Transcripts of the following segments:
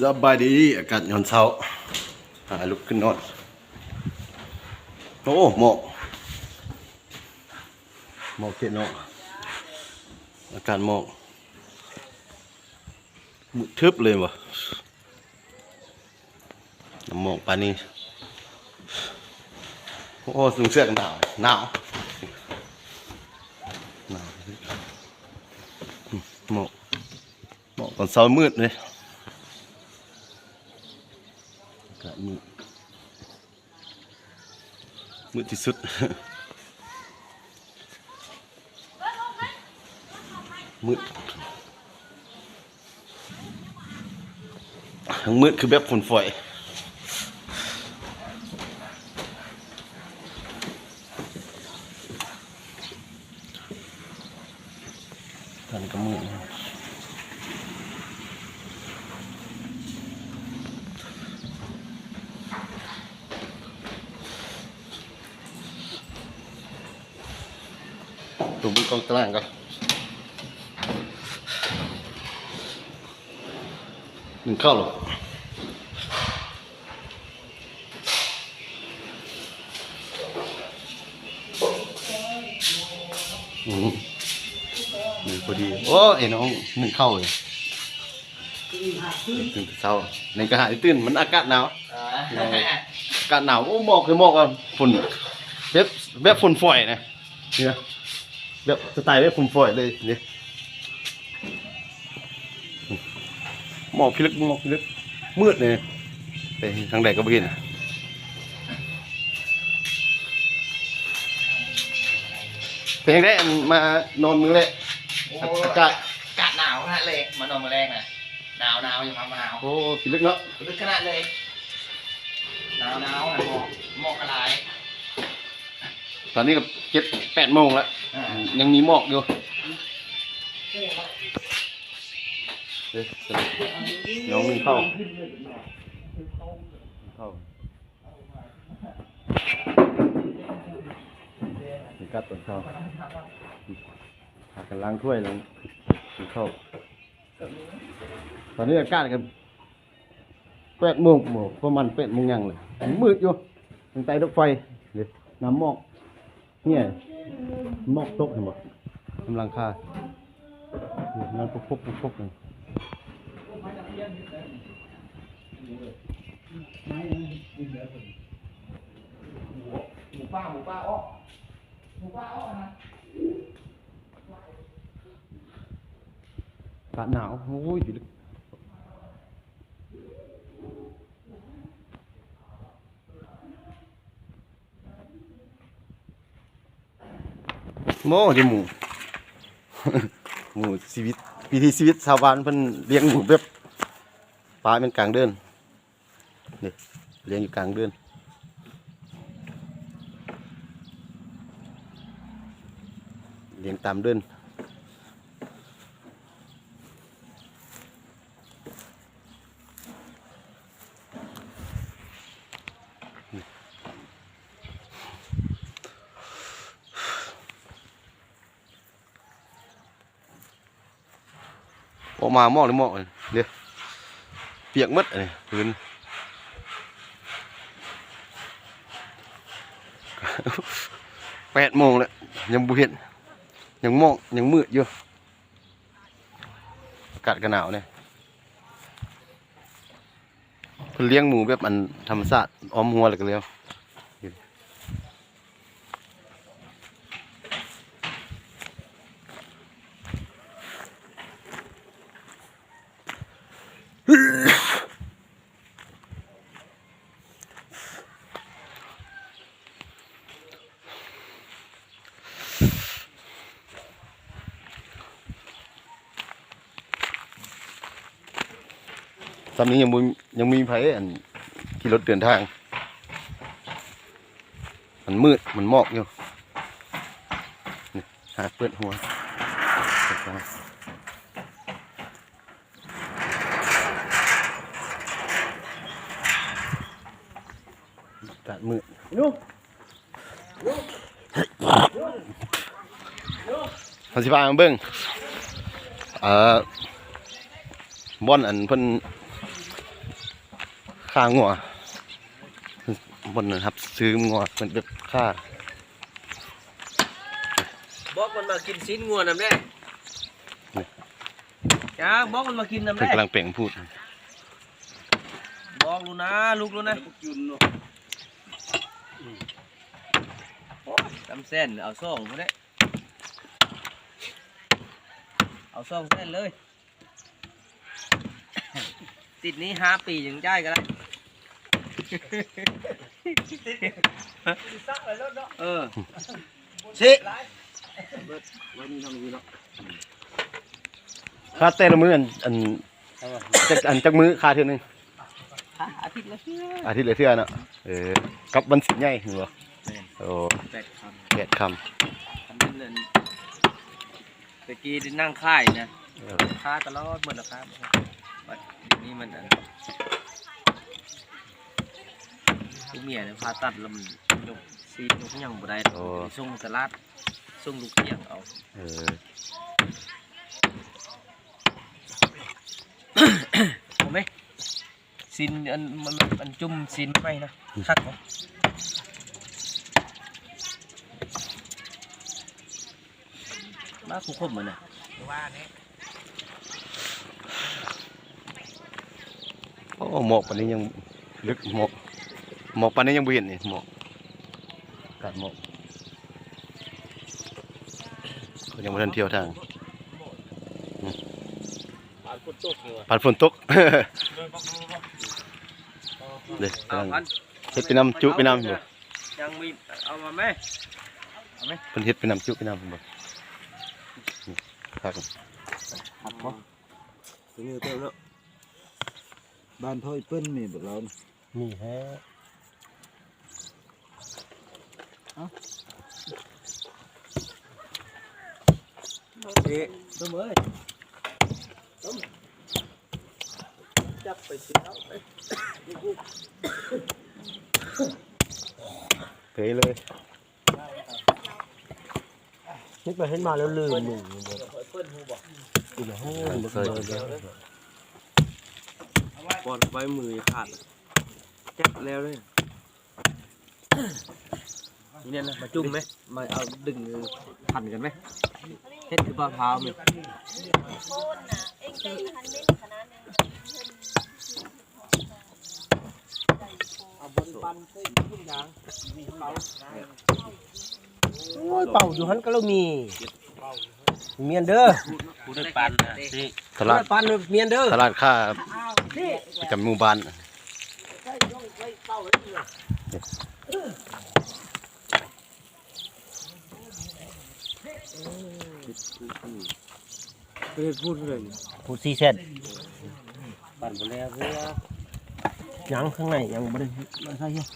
สบายดีอากาศยอนเช้าลุกขึ้นนอนโอ้หมอกเขียนเนาะอากาศหมอกมืดทึบเลยวะน้ำหมอกปานนี้โอ้สูงเสื้อกันหนาวหนาวหมอกตอนเช้ามืดเลยอากาศมืดที่สุดมืดทั้งมืดคือแบบฝนฝอยท่านก็มืดตัวบุกองตารางก็หนึ่งเข้าหรอหนึ่งพอดีโอ้ไอ้น้องหนึ่งเข้าเลยตื่นเช้าในกระหายตื่นมันอากาศหนาวอากาศหนาวโอ้หมอกคือหมอกอ่ะฝุ่นแบบฝุ่นฝอยนะเนี่ยแบบสไตล์แบบฝุ่นฝอยเลยเนี่ยหมอกพิลึกมืดเลยไปทางใดก็ไม่เห็นเป็นยังไงมานอนมือเลยอากาศหนาวขนาดเลยมานอนมาแรงน่ะหนาวอย่างมาหนาวโอ้พิลึกเนาะลึกขนาดเลยหนาวนะหมอกอะไรตอนนี้ก็7-8 โมงแล้วยังมีหมอกอยู่น้องนึงเข้ามีกัดต้นเข้าหากันล้างถ้วยแล้วเข้าตอนนี้อากาศกัน8 โมงประมาณ8 โมงยังเลยมืดอยู่ทางใต้รถไฟเลยน้ำหมอกเนี่ยหมอกตกเห็นบ่กำลังคานั่นพกเลยหมูป้าอ้อนะอากาศหนาวโอ้ยอยู่ลึกโม่จะหมู หมูชีวิตวิถีชีวิตชาวบ้านเพิ่นเลี้ยงหมูแบบปลาเป็นกลางเดินนี่เลี้ยงอยู่กลางเดินเลี้ยงตามเดินออกมาหม้อหรือหม้อเดี๋ยวเปียกมัดเลยพื้น 8 โมงแล้วยังบุเห็นยังหมอกยังมืดอยู่อากาศก็หนาวเนี่ยเพิ่นเลี้ยงหมูแบบอันธรรมชาติอ้อมหัวเลยก็แล้วตอนนี้ยังมีไผอันที่รถเดินทางมันมืดมันหมอกอยู่นี่หาเปิดหัวอากาศมืดเขาสิพามาเบิ่งบ่อนอันเพิ่น ค่างัวบนนะครับซื้องัวเป็นแบบค่า บอกมันมากินชิ้นงัวนำแน่จ้าบอกมันมากินนำ เพิ่น แน่ กำลังเปล่งพูด บอกลูกนะลูกลูกนะจำเส้นเอาซ่องคนนี้เอาซ่องเส้นเลย ติดนี้5 ปียังได้กันแล้วเออสิวันนี้ทำดีเนาะ ค่าแต่ละมื้อจักมื้อค่าเท่านึง อาทิตย์ละเที่ย อาทิตย์ละเทื่อเนาะกับวันสิใหญ่เหรอโอ้ 8 คำ 8 ทำเป็นเงินตะกี้ที่นั่งค่ายนะ ค่ำ ค่าตลอดหมดราคาบัดนี้มันทุกเมียเนี่ยพาตัดแล้วมันยกซีนยกยังบ่ได้ส่งตลาดส่งลูกเสียงเอาผมไหมซีนมันจุ่มซีนไม่นะคักเนาะบ้าคู่คมเหมือนน่ะว่าเนี่ย โอ้หมอกปานนี้ยังลึกหมอกปานนี้ยังบ่เห็นนี่หมอกกัดหมอกเขายังบ่ทันเที่ยวทาง ปานฝนตกอยู่ ผ่านฝนตก เด้กำลังเฮ็ดไปนำจุไปนำอยู่ ยังมีเอามาไหมเอาไหม เพิ่นเฮ็ดไปนำจุไปนำบ่ครับ หักบ่ ตัวนี้เต้าแล้วบ้านพ่อยเปิ้นมีแบบเรา นี่แฮะ เอ๊ะต้มเอ้ยต้มจับไปสิเอาไป เผยเลย นึกไปเห็นมาแล้วลืมมึง เปิ้นหูบอก อีกแล้ว เคย ปอนไว้มือขาดแจ็บแล้วเลยนี่เนี่ยนะมาจุ่มไหมมาเอาดึงพันกันไหมเฮ็ดคือปลาพร้าวมั้ย โคนน่ะเอ็งใจหันเล่นขนาดนั้น เอาบนปันใส่ทุกอย่างมีเป่า โอ้ยเป่าอยู่หันก็เรามีเมียนเด้อ ผู้ได้ปันนะสิ ตลาด ปันเมียนเด้อ ตลาดค่าประจำหมู่บ้าน ไม่ได้พูดเลย พูด4 เส้น ปันหมดแล้วเพื่อ ยังข้างในยังบ่ได้มาใส่เยอะ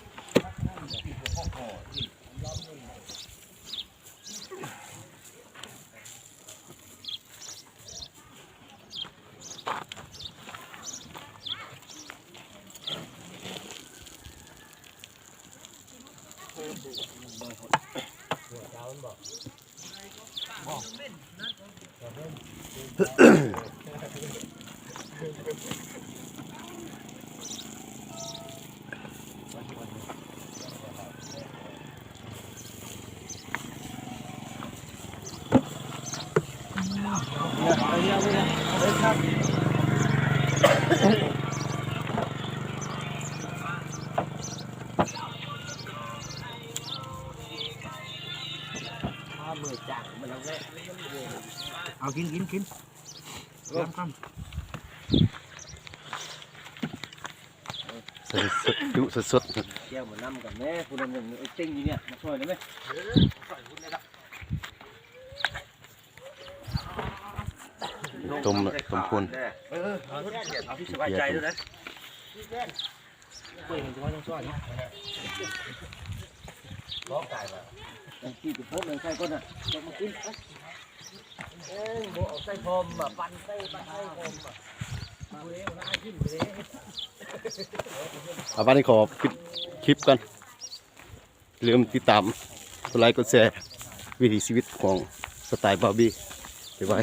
มือจักมันแล้วแหละ เอากินเริ่มค สดๆจุสด เกี่ยวมันนำกับแม่ผู้นั้นหนึ่งไอ้ติ้งอยู่เนี่ยมาช่วยได้ไหม ๆต้มพ่น เอาที่สบายใจด้วยนะเปิดเห็นจะว่าต้องช่วยนะร้องไก่แบบที่จะพบเลยใส่ก้นอ่ะลงมากินเอ้ยโบเอาใส่พรมอ่ะปั่นใส่พรมอ่ะ เอาวันนี้ขอปิดคลิปกันลืมติดตามกดไลค์กดแชร์วิถีชีวิตของสไตล์บาร์บี้บ๊ายบาย